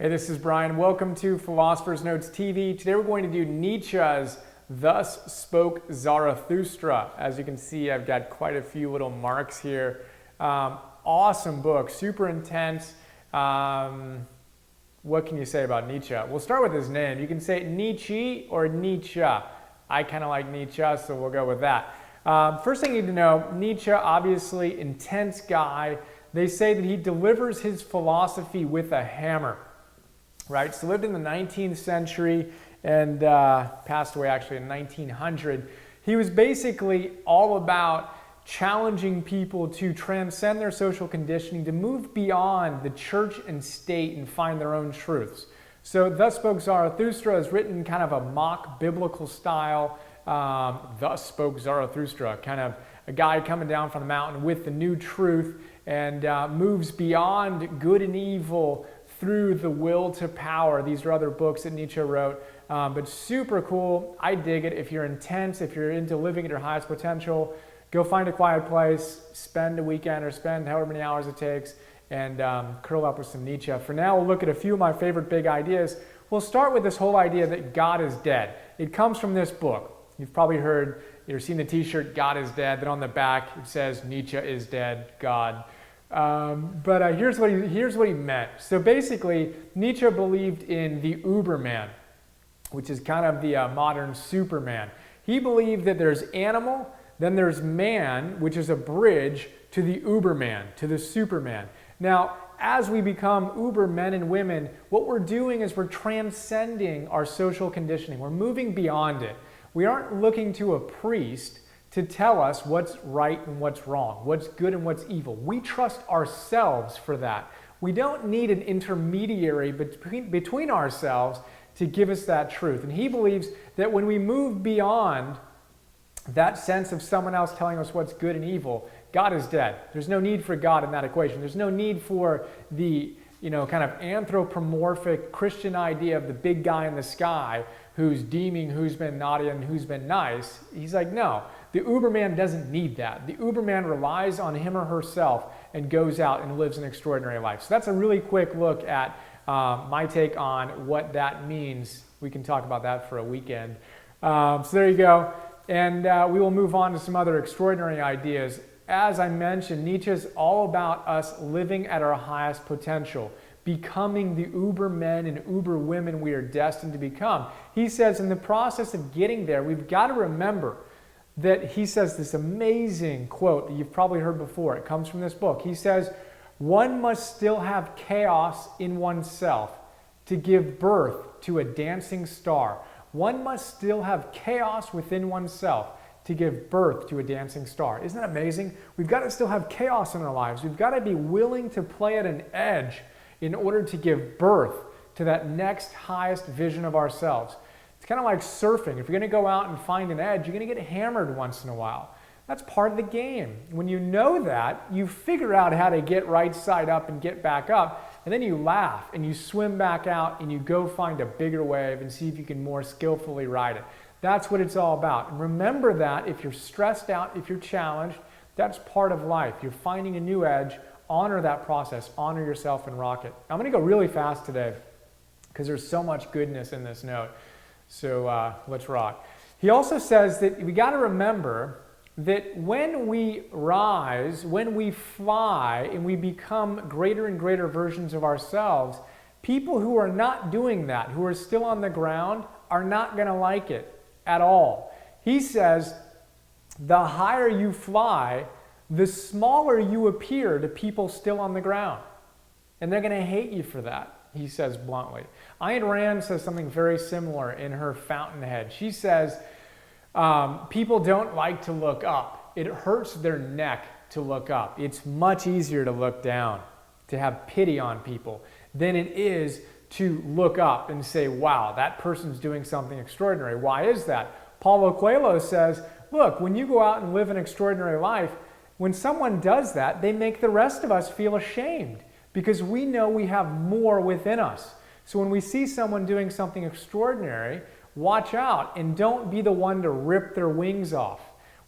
Hey, this is Brian. Welcome to Philosopher's Notes TV. Today we're going to do Nietzsche's Thus Spoke Zarathustra. As you can see, I've got quite a few little marks here. Awesome book, super intense. What can you say about Nietzsche? We'll start with his name. You can say Nietzsche or Nietzsche. I kind of like Nietzsche, so we'll go with that. First thing you need to know, Nietzsche, obviously intense guy. They say that he delivers his philosophy with a hammer. Right, so lived in the 19th century and passed away actually in 1900. He was basically all about challenging people to transcend their social conditioning, to move beyond the church and state and find their own truths. So Thus Spoke Zarathustra is written in kind of a mock biblical style. Thus Spoke Zarathustra, kind of a guy coming down from the mountain with the new truth and moves beyond good and evil through the will to power. These are other books that Nietzsche wrote, but super cool. I dig it. If you're intense, if you're into living at your highest potential, go find a quiet place, spend a weekend or spend however many hours it takes, and curl up with some Nietzsche. For now, we'll look at a few of my favorite big ideas. We'll start with this whole idea that God is dead. It comes from this book. You've probably heard or seen the t-shirt, God is dead. Then on the back, it says, Nietzsche is dead, God. But here's what he meant. So basically, Nietzsche believed in the Obermann, which is kind of the modern Superman. He believed that there's animal, then there's man, which is a bridge to the Obermann, to the Superman. Now, as we become Uber men and women, what we're doing is we're transcending our social conditioning. We're moving beyond it. We aren't looking to a priest to tell us what's right and what's wrong, what's good and what's evil. We trust ourselves for that. We don't need an intermediary between ourselves to give us that truth. And he believes that when we move beyond that sense of someone else telling us what's good and evil, God is dead. There's no need for God in that equation. There's no need for the kind of anthropomorphic Christian idea of the big guy in the sky who's deeming who's been naughty and who's been nice. He's like, no. The Uberman doesn't need that. The Uberman relies on him or herself and goes out and lives an extraordinary life. So that's a really quick look at my take on what that means. We can talk about that for a weekend. So there you go. And we will move on to some other extraordinary ideas. As I mentioned, Nietzsche is all about us living at our highest potential, becoming the uber men and uber women we are destined to become. He says in the process of getting there, we've got to remember that he says this amazing quote that you've probably heard before. It comes from this book. He says, one must still have chaos in oneself to give birth to a dancing star. One must still have chaos within oneself to give birth to a dancing star. Isn't that amazing? We've got to still have chaos in our lives. We've got to be willing to play at an edge in order to give birth to that next highest vision of ourselves. It's kind of like surfing. If you're going to go out and find an edge, you're going to get hammered once in a while. That's part of the game. When you know that, you figure out how to get right side up and get back up, and then you laugh and you swim back out and you go find a bigger wave and see if you can more skillfully ride it. That's what it's all about. And remember that if you're stressed out, if you're challenged, that's part of life. You're finding a new edge. Honor that process. Honor yourself and rock it. I'm going to go really fast today because there's so much goodness in this note. So let's rock. He also says that we got to remember that when we rise, when we fly, and we become greater and greater versions of ourselves, people who are not doing that, who are still on the ground, are not going to like it at all. He says, the higher you fly, the smaller you appear to people still on the ground. And they're going to hate you for that, he says bluntly. Ayn Rand says something very similar in her Fountainhead. She says, people don't like to look up. It hurts their neck to look up. It's much easier to look down, to have pity on people, than it is to look up and say, wow, that person's doing something extraordinary. Why is that? Paulo Coelho says, look, when you go out and live an extraordinary life, when someone does that, they make the rest of us feel ashamed because we know we have more within us. So when we see someone doing something extraordinary, watch out and don't be the one to rip their wings off.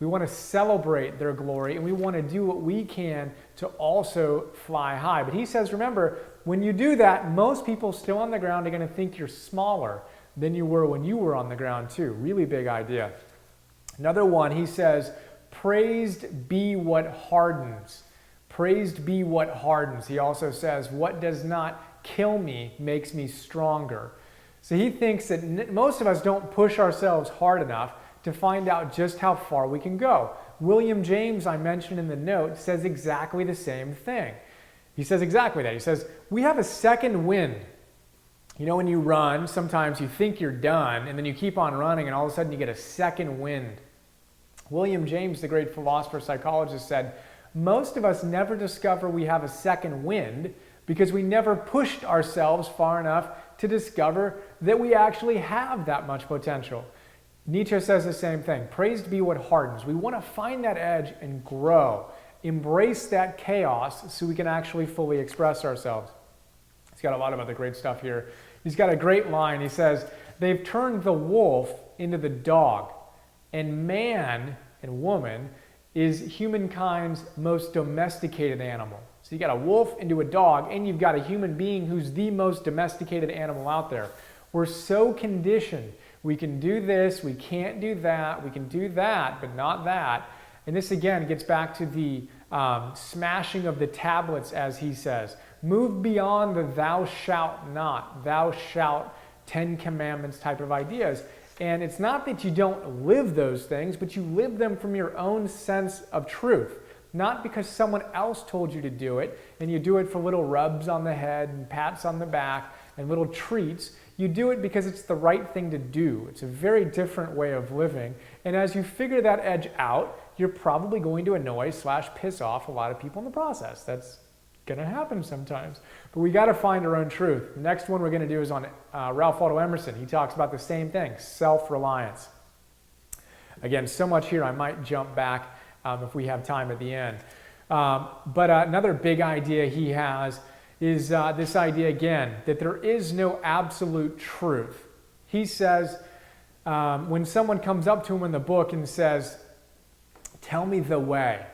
We want to celebrate their glory, and we want to do what we can to also fly high. But he says, remember, when you do that, most people still on the ground are going to think you're smaller than you were when you were on the ground too. Really big idea. Another one, he says, praised be what hardens. Praised be what hardens. He also says, what does not kill me makes me stronger. So he thinks that most of us don't push ourselves hard enough to find out just how far we can go. William James, I mentioned in the note, says exactly the same thing. He says exactly that. He says, we have a second wind. You know, when you run, sometimes you think you're done, and then you keep on running, and all of a sudden you get a second wind. William James, the great philosopher, psychologist, said, most of us never discover we have a second wind because we never pushed ourselves far enough to discover that we actually have that much potential. Nietzsche says the same thing. Praised be what hardens. We want to find that edge and grow. Embrace that chaos so we can actually fully express ourselves. He's got a lot of other great stuff here. He's got a great line. He says, they've turned the wolf into the dog, and man and woman is humankind's most domesticated animal. So you got a wolf into a dog, and you've got a human being who's the most domesticated animal out there. We're so conditioned. We can do this, we can't do that, we can do that, but not that. And this again gets back to the smashing of the tablets, as he says. Move beyond the thou shalt not, thou shalt, 10 commandments type of ideas. And it's not that you don't live those things, but you live them from your own sense of truth. Not because someone else told you to do it, and you do it for little rubs on the head and pats on the back and little treats. You do it because it's the right thing to do. It's a very different way of living. And as you figure that edge out, you're probably going to annoy/piss off a lot of people in the process. That's going to happen sometimes. But we got to find our own truth. The next one we're going to do is on Ralph Waldo Emerson. He talks about the same thing, self-reliance. Again, so much here, I might jump back if we have time at the end. But another big idea he has is this idea again, that there is no absolute truth. He says, when someone comes up to him in the book and says, tell me the way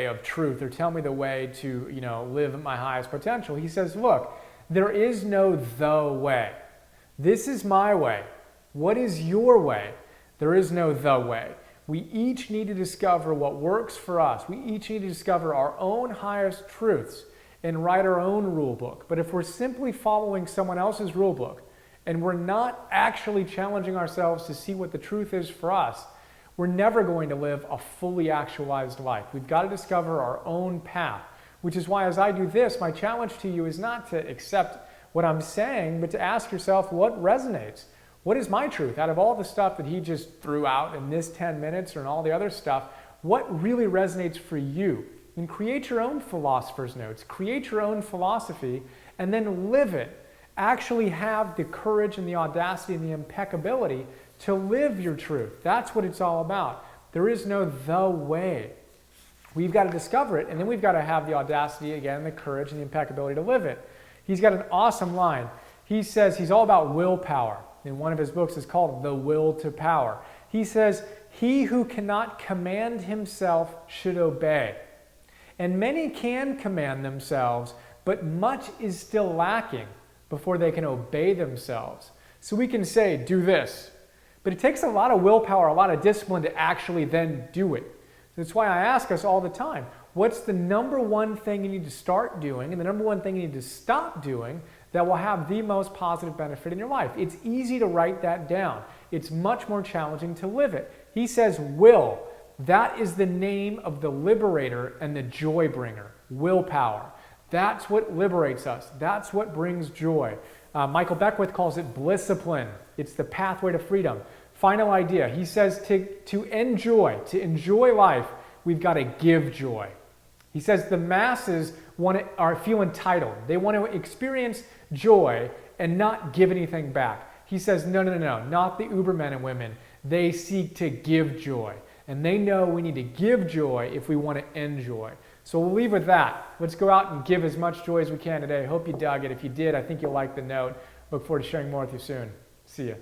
of truth, or tell me the way to, live at my highest potential. He says, look, there is no the way. This is my way. What is your way? There is no the way. We each need to discover what works for us. We each need to discover our own highest truths and write our own rule book. But if we're simply following someone else's rule book and we're not actually challenging ourselves to see what the truth is for us, we're never going to live a fully actualized life. We've got to discover our own path, which is why as I do this, my challenge to you is not to accept what I'm saying, but to ask yourself what resonates. What is my truth? Out of all the stuff that he just threw out in this 10 minutes or in all the other stuff, what really resonates for you? And create your own philosopher's notes, create your own philosophy, and then live it. Actually have the courage and the audacity and the impeccability to live your truth. That's what it's all about. There is no the way. We've got to discover it, and then we've got to have the audacity, again, the courage and the impeccability to live it. He's got an awesome line. He says he's all about willpower. In one of his books is called The Will to Power. He says, he who cannot command himself should obey. And many can command themselves, but much is still lacking before they can obey themselves. So we can say, do this. But it takes a lot of willpower, a lot of discipline to actually then do it. That's why I ask us all the time, what's the number one thing you need to start doing and the number one thing you need to stop doing that will have the most positive benefit in your life? It's easy to write that down. It's much more challenging to live it. He says will. That is the name of the liberator and the joy bringer, willpower. That's what liberates us. That's what brings joy. Michael Beckwith calls it blisscipline. It's the pathway to freedom. Final idea. He says to enjoy life, we've got to give joy. He says the masses feel entitled. They want to experience joy and not give anything back. He says, no, not the Obermen and women. They seek to give joy. And they know we need to give joy if we want to enjoy. So we'll leave with that. Let's go out and give as much joy as we can today. Hope you dug it. If you did, I think you'll like the note. Look forward to sharing more with you soon. See ya.